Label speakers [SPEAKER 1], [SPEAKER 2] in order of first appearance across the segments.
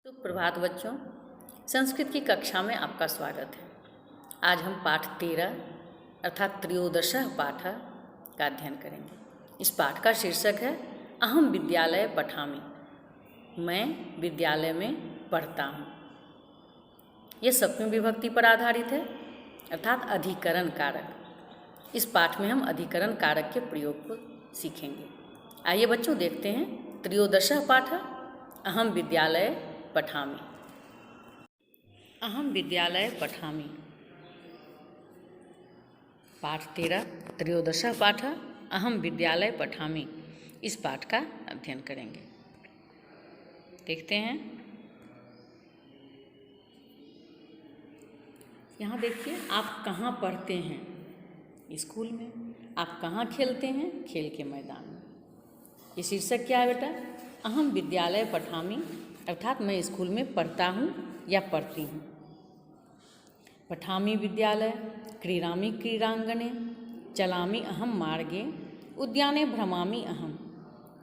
[SPEAKER 1] तो प्रभात बच्चों, संस्कृत की कक्षा में आपका स्वागत है। आज हम पाठ 13 अर्थात त्रयोदशः पाठ का अध्ययन करेंगे। इस पाठ का शीर्षक है अहम विद्यालय पठामि, मैं विद्यालय में पढ़ता हूँ। ये सप्तमी विभक्ति पर आधारित है अर्थात अधिकरण कारक। इस पाठ में हम अधिकरण कारक के प्रयोग को सीखेंगे। आइए बच्चों देखते हैं त्रयोदशः पाठ अहम विद्यालय पठामि। अहम विद्यालय पठामि पाठ 13 त्रयोदशः पाठ अहम विद्यालय पठामि। इस पाठ का अध्ययन करेंगे। देखते हैं, यहाँ देखिए, आप कहाँ पढ़ते हैं? स्कूल में। आप कहाँ खेलते हैं? खेल के मैदान में। ये शीर्षक क्या है बेटा? अहम विद्यालय पठामि अर्थात मैं स्कूल में पढ़ता हूँ या पढ़ती हूँ। पठामि विद्यालय, क्रीडामि क्रीडांगणे, चलामि अहम मार्गे, उद्याने भ्रमामि अहम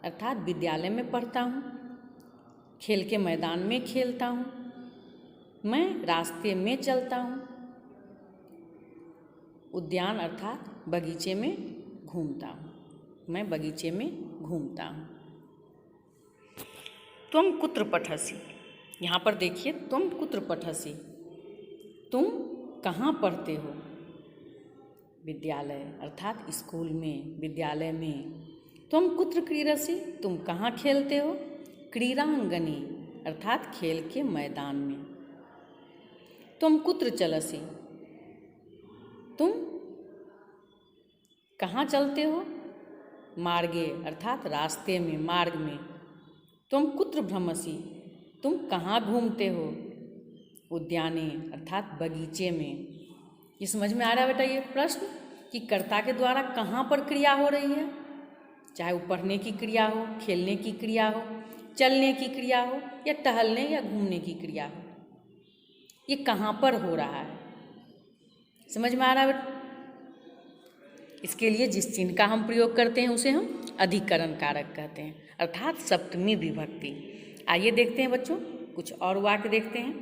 [SPEAKER 1] अर्थात विद्यालय में पढ़ता हूँ, खेल के मैदान में खेलता हूँ, मैं रास्ते में चलता हूँ, उद्यान अर्थात बगीचे में घूमता हूँ, मैं बगीचे में घूमता हूँ। त्वं कुत्र पठसि? यहाँ पर देखिए, त्वं कुत्र पठसि, तुम कहाँ पढ़ते हो? विद्यालय अर्थात स्कूल में, विद्यालय में। त्वं कुत्र क्रीडसि? तुम कहाँ खेलते हो? क्रीडांगणे अर्थात खेल के मैदान में। त्वं कुत्र चलसि? तुम कहाँ चलते हो? मार्गे अर्थात रास्ते में, मार्ग में। त्वं कुत्र भ्रमसि? तुम कहाँ घूमते हो? उद्याने अर्थात बगीचे में। ये समझ में आ रहा है बेटा ये प्रश्न कि कर्ता के द्वारा कहाँ पर क्रिया हो रही है? चाहे वो पढ़ने की क्रिया हो, खेलने की क्रिया हो, चलने की क्रिया हो, या टहलने या घूमने की क्रिया हो, ये कहाँ पर हो रहा है? समझ में आ रहा है बेटा? इसके लिए जिस चिन्ह का हम प्रयोग करते हैं उसे हम अधिकरण कारक कहते हैं अर्थात सप्तमी विभक्ति। आइए देखते हैं बच्चों, कुछ और वाक्य देखते हैं।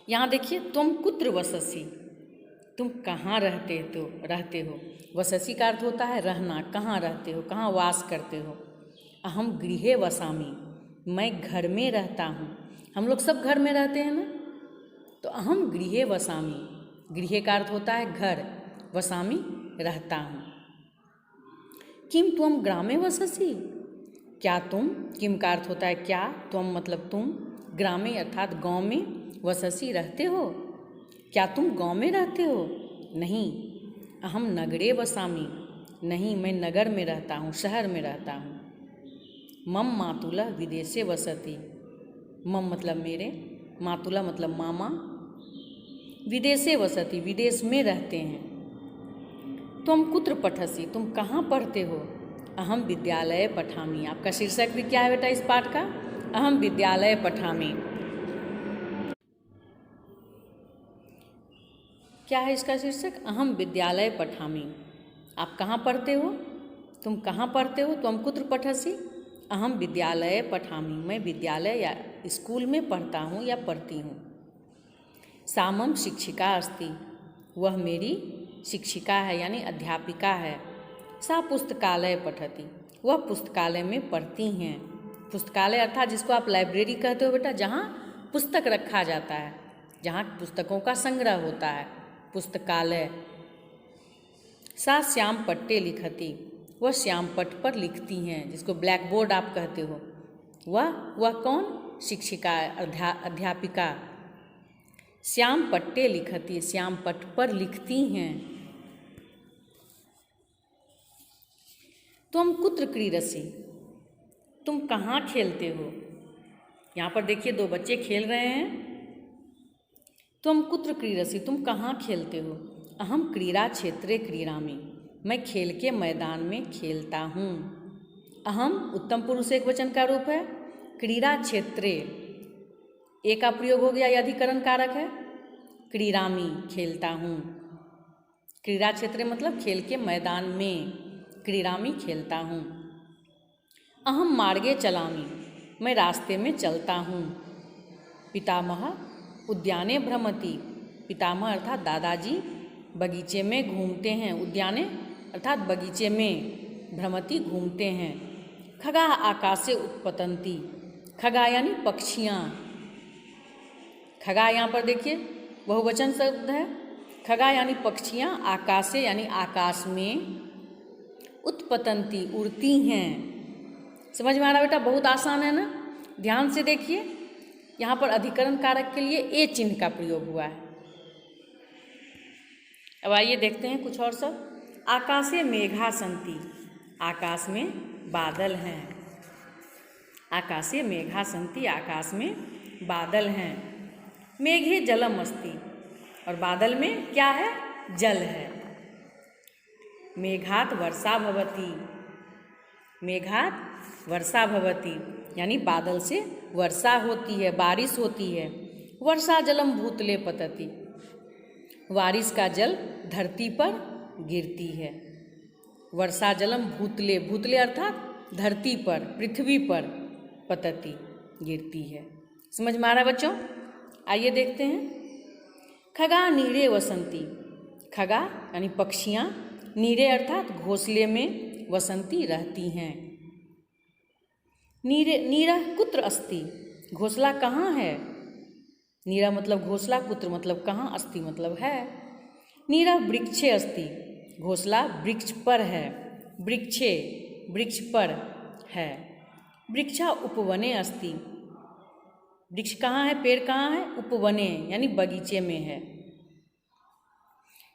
[SPEAKER 1] यहाँ देखिए, तुम कुत्र वससि? तुम कहाँ रहते हो। वससि का अर्थ होता है रहना, कहाँ रहते हो, कहाँ वास करते हो। अहम गृहे वसामि, मैं घर में रहता हूँ। हम लोग सब घर में रहते हैं ना, तो अहम गृहे वसामि, गृह का अर्थ होता है घर, वसामि रहता हूँ। किम त्वम ग्रामे वससि? क्या तुम, किम का अर्थ होता है क्या, त्वम मतलब तुम, ग्रामे अर्थात गांव में, वससि रहते हो, क्या तुम गांव में रहते हो? नहीं। अहम नगरे वसामि, नहीं मैं नगर में रहता हूँ, शहर में रहता हूँ। मम मातुलः विदेशे वसति, मम मतलब मेरे, मातुला मतलब मामा, विदेशे वसति विदेश में रहते हैं। तुम कुत्र पठसि? तुम कहाँ पढ़ते हो? अहम विद्यालय पठामि। आपका शीर्षक भी क्या है बेटा इस पाठ का? अहम विद्यालय पठामि। क्या है इसका शीर्षक? अहम विद्यालय पठामि। आप कहाँ पढ़ते हो? तुम कहाँ पढ़ते हो? तुम कुत्र पठसि? अहम विद्यालय पठामि, मैं विद्यालय या स्कूल में पढ़ता हूँ या पढ़ती हूँ। सा मम शिक्षिका अस्ति, वह मेरी शिक्षिका है यानी अध्यापिका है। सा पुस्तकालय पठति, वह पुस्तकालय में पढ़ती हैं। पुस्तकालय अर्थात जिसको आप लाइब्रेरी कहते हो बेटा, जहाँ पुस्तक रखा जाता है, जहाँ पुस्तकों का संग्रह होता है, पुस्तकालय। सा श्याम पट्टे लिखति, वह श्याम पट्ट पर लिखती हैं, जिसको ब्लैक बोर्ड आप कहते हो। वह कौन? शिक्षिका, अध्यापिका। श्याम पट्टे लिखति, श्याम पट्ट पर लिखती हैं। तुम कुत्र क्रीडसि? तुम कहाँ खेलते हो? यहाँ पर देखिए, दो बच्चे खेल रहे हैं। तुम कुत्र क्रीडसि, तुम कहाँ खेलते हो? अहम क्रीड़ा क्षेत्रे क्रीडामि, मैं खेल के मैदान में खेलता हूँ। अहम उत्तम पुरुष एक वचन का रूप है। क्रीड़ा क्षेत्रे ए का प्रयोग हो गया, यह अधिकरण कारक है। क्रीडामि खेलता हूँ, क्रीड़ा क्षेत्र मतलब खेल के मैदान में, क्रीडामि खेलता हूँ। अहम मार्गे चलामि, मैं रास्ते में चलता हूँ। पितामह उद्याने भ्रमति। पितामह अर्थात दादाजी बगीचे में घूमते हैं। उद्याने अर्थात बगीचे में, भ्रमति घूमते हैं। खगा आकाशे उत्पतंती। खगा यानी पक्षियाँ। खगा यहाँ पर देखिए बहुवचन शब्द है। खगा यानी पक्षियाँ, आकाशे यानी आकाश में, उत्पतंती उड़ती हैं। समझ में आ रहा बेटा? बहुत आसान है ना। ध्यान से देखिए, यहाँ पर अधिकरण कारक के लिए ए चिन्ह का प्रयोग हुआ है। अब आइए देखते हैं कुछ और सब। आकाशे मेघा सन्ति। आकाश में बादल हैं। आकाशे मेघा सन्ति, आकाश में बादल हैं। मेघे जलम अस्ति। और बादल में क्या है? जल है। मेघात वर्षा भवति। मेघात वर्षा भवति यानी बादल से वर्षा होती है, बारिश होती है। वर्षा जलम भूतले पतति। बारिश का जल धरती पर गिरती है। वर्षा जलम भूतले, भूतले अर्थात धरती पर, पृथ्वी पर, पतति गिरती है। समझ में आ रहा है बच्चों? आइए देखते हैं। खगा नीरे वसंती। खगा यानी पक्षियाँ, नीरे अर्थात घोंसले में, वसंती रहती हैं। नीरे नीरः कुत्र अस्ति। घोंसला कहाँ है? नीरा मतलब घोंसला, कुत्र मतलब कहाँ, अस्ति मतलब है। नीरः वृक्षे अस्ति। घोंसला वृक्ष पर है। वृक्षे वृक्ष पर है। वृक्षा उपवने अस्ति। वृक्ष कहाँ है? पेड़ कहाँ है? उपवने यानी बगीचे में है।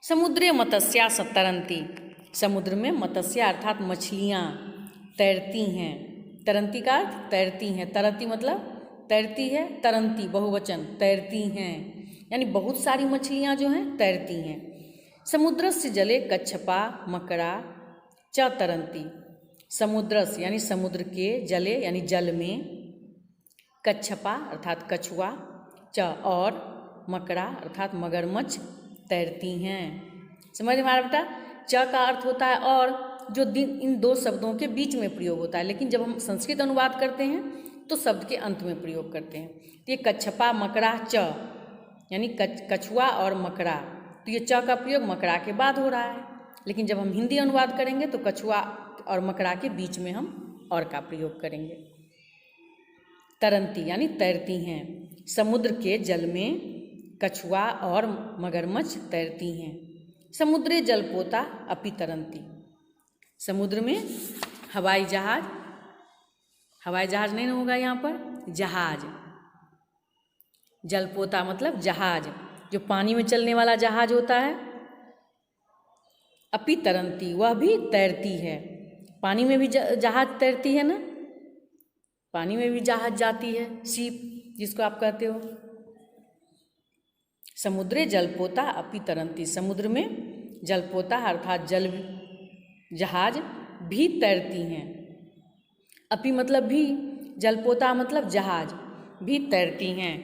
[SPEAKER 1] समुद्रे मत्स्या तरंती। समुद्र में मत्स्या अर्थात मछलियाँ तैरती हैं। तरंती का अर्थ तैरती हैं। तरती मतलब तैरती है, तरंती बहुवचन, तैरती हैं यानी बहुत सारी मछलियाँ जो हैं तैरती हैं। समुद्रस्य जले कच्छपा मकड़ा च तरंती। समुद्रस्य यानी समुद्र के, जले यानी जल में, कच्छपा अर्थात कछुआ, च और मकड़ा अर्थात मगरमच्छ तैरती हैं। समझ में आ रहा बेटा? च का अर्थ होता है और, जो इन दो शब्दों के बीच में प्रयोग होता है, लेकिन जब हम संस्कृत अनुवाद करते हैं तो शब्द के अंत में प्रयोग करते हैं। तो ये कच्छपा मकड़ा च यानी कछुआ और मकड़ा, तो ये च का प्रयोग मकड़ा के बाद हो रहा है। लेकिन जब हम हिंदी अनुवाद करेंगे तो कछुआ और मकड़ा के बीच में हम और का प्रयोग करेंगे। तरंती यानी तैरती हैं। समुद्र के जल में कछुआ और मगरमच्छ तैरती हैं। समुद्रे जलपोता अपि तरंती। समुद्र में हवाई जहाज, हवाई जहाज नहीं होगा यहाँ पर, जहाज। जलपोता मतलब जहाज, जो पानी में चलने वाला जहाज होता है। अपि तरंती, वह भी तैरती है। पानी में भी जहाज तैरती है ना, पानी में भी जहाज जाती है, शिप जिसको आप कहते हो। समुद्रे जलपोता अपि तरंती। समुद्र में जलपोता अर्थात जल जहाज भी तैरती हैं। अपि मतलब भी, जलपोता मतलब जहाज, भी तैरती हैं।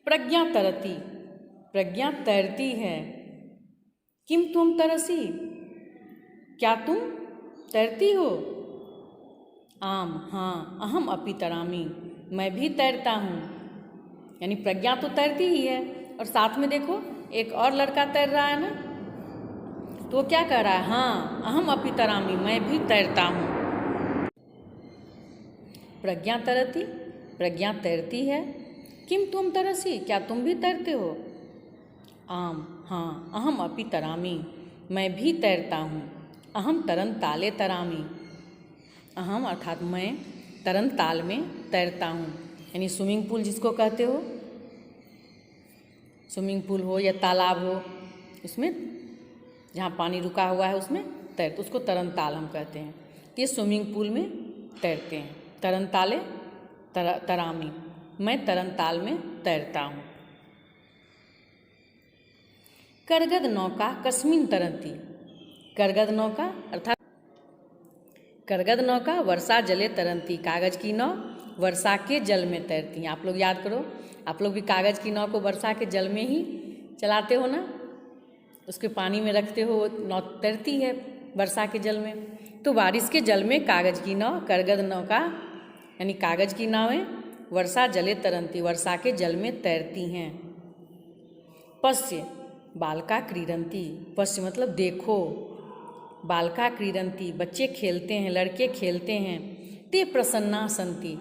[SPEAKER 1] प्रज्ञा तरती। प्रज्ञा तैरती है। किम तुम तरसी। क्या तुम तैरती हो। आम हाँ, अहम अपि तरामी। मैं भी तैरता हूँ। यानी प्रज्ञा तो तैरती ही है, और साथ में देखो एक और लड़का तैर रहा है ना, तो वो क्या कह रहा है? हाँ, अहम अपि तरामी, मैं भी तैरता हूँ। प्रज्ञा तरती, प्रज्ञा तैरती है। किम तुम तरसी, क्या तुम भी तैरते हो। आम हाँ, अहम अपि तरामी, मैं भी तैरता हूँ। अहम तरन ताले तरामी। अहम अर्थात मैं, तरन ताल में तैरता हूँ, यानी स्विमिंग पूल जिसको कहते हो, स्विमिंग पूल हो या तालाब हो, उसमें जहाँ पानी रुका हुआ है उसमें तैरते, उसको तरन ताल हम कहते हैं। ये स्विमिंग पूल में तैरते हैं। तरन ताले तरामी, मैं तरन ताल में तैरता हूँ। करगद नौका कस्मिन तरंती। करगद नौका अर्थात करगद नौका वर्षा जले तरंती। कागज की नाव वर्षा के जल में तैरती हैं। आप लोग याद करो, आप लोग भी कागज की नाव को वर्षा के जल में ही चलाते हो ना, उसके पानी में रखते हो, नाव तैरती है वर्षा के जल में। तो बारिश के जल में कागज की नाव, करगद नौका यानी कागज की नावें वर्षा जले तरंती, वर्षा के जल में तैरती हैं। पश्य बालका क्रीडंती, पश्य मतलब देखो, बालका क्रीडंती बच्चे खेलते हैं, लड़के खेलते हैं। ते प्रसन्ना सन्ति,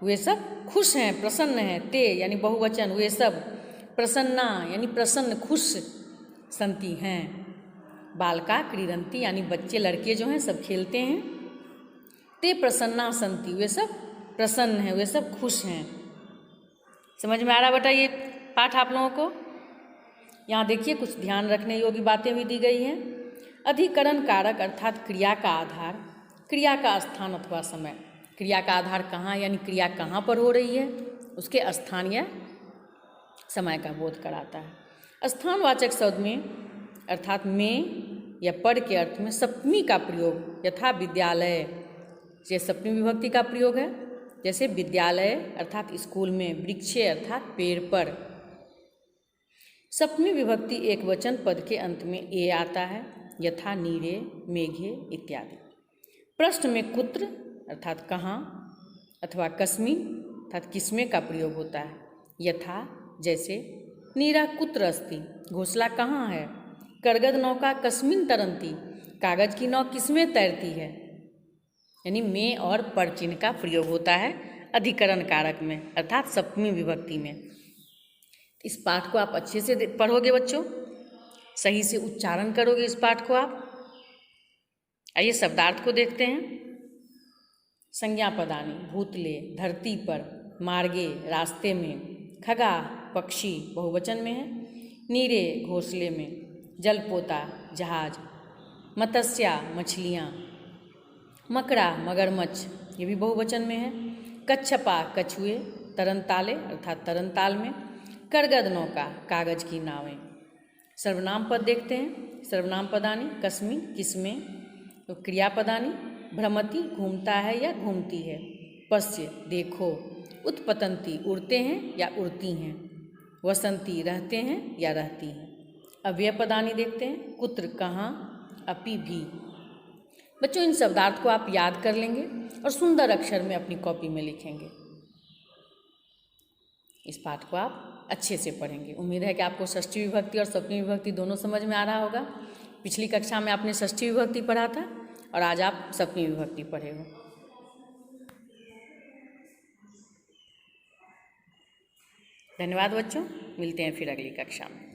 [SPEAKER 1] वे सब खुश हैं, प्रसन्न हैं। ते यानी बहुवचन, वे सब प्रसन्ना यानी प्रसन्न, खुश, सन्ति हैं। बालका क्रीडंती यानी बच्चे लड़के जो हैं सब खेलते हैं। ते प्रसन्ना सन्ति, वे सब प्रसन्न हैं, वे सब खुश हैं। समझ में आ रहा बेटा ये पाठ आप लोगों को? यहाँ देखिए कुछ ध्यान रखने योग्य बातें भी दी गई हैं। अधिकरण कारक अर्थात क्रिया का आधार, क्रिया का स्थान अथवा समय। क्रिया का आधार कहाँ यानी क्रिया कहाँ पर हो रही है, उसके स्थान या समय का बोध कराता है। स्थानवाचक शब्द में अर्थात में या पर के अर्थ में सप्तमी का प्रयोग, यथा विद्यालय, ये सप्तमी विभक्ति का प्रयोग है। जैसे विद्यालय अर्थात स्कूल में, वृक्षे अर्थात पेड़ पर। सप्तमी विभक्ति एक वचन पद के अंत में ए आता है, यथा नीरे, मेघे इत्यादि। प्रश्न में कुत्र अर्थात कहाँ अथवा कस्मिन् अर्थात किसमें का प्रयोग होता है, यथा जैसे नीरा कुत्र अस्ति, घोंसला कहाँ है। करगद नौका कस्मिन् तरंती, कागज की नाव किसमें तैरती है। यानी में और पर चिन्ह का प्रयोग होता है अधिकरण कारक में अर्थात सप्तमी विभक्ति में। इस पाठ को आप अच्छे से पढ़ोगे बच्चों, सही से उच्चारण करोगे इस पाठ को आप। आइए शब्दार्थ को देखते हैं। संज्ञा पदानी, भूतले, धरती पर, मार्गे रास्ते में, खगा पक्षी बहुवचन में है, नीरे घोंसले में, जलपोता जहाज, मत्स्या मछलियाँ, मकड़ा मगरमच्छ ये भी बहुवचन में है, कच्छपा कछुए, तरनताले अर्थात तरनताल में, करगद नौका कागज की नावें। सर्वनाम पद देखते हैं। सर्वनाम पदानी कस्मिन् किसमें, तो क्रियापदानी भ्रमति घूमता है या घूमती है, पश्य देखो, उत्पतंती उड़ते हैं या उड़ती हैं, वसंती रहते हैं या रहती हैं। अव्ययपदानी देखते हैं, कुत्र कहाँ, अपि भी। बच्चों इन शब्दार्थ को आप याद कर लेंगे और सुंदर अक्षर में अपनी कॉपी में लिखेंगे। इस पाठ को आप अच्छे से पढ़ेंगे। उम्मीद है कि आपको षष्ठी विभक्ति और सप्तमी विभक्ति दोनों समझ में आ रहा होगा। पिछली कक्षा में आपने षष्ठी विभक्ति पढ़ा था और आज आप सप्तमी विभक्ति पढ़े हो। धन्यवाद बच्चों, मिलते हैं फिर अगली कक्षा में।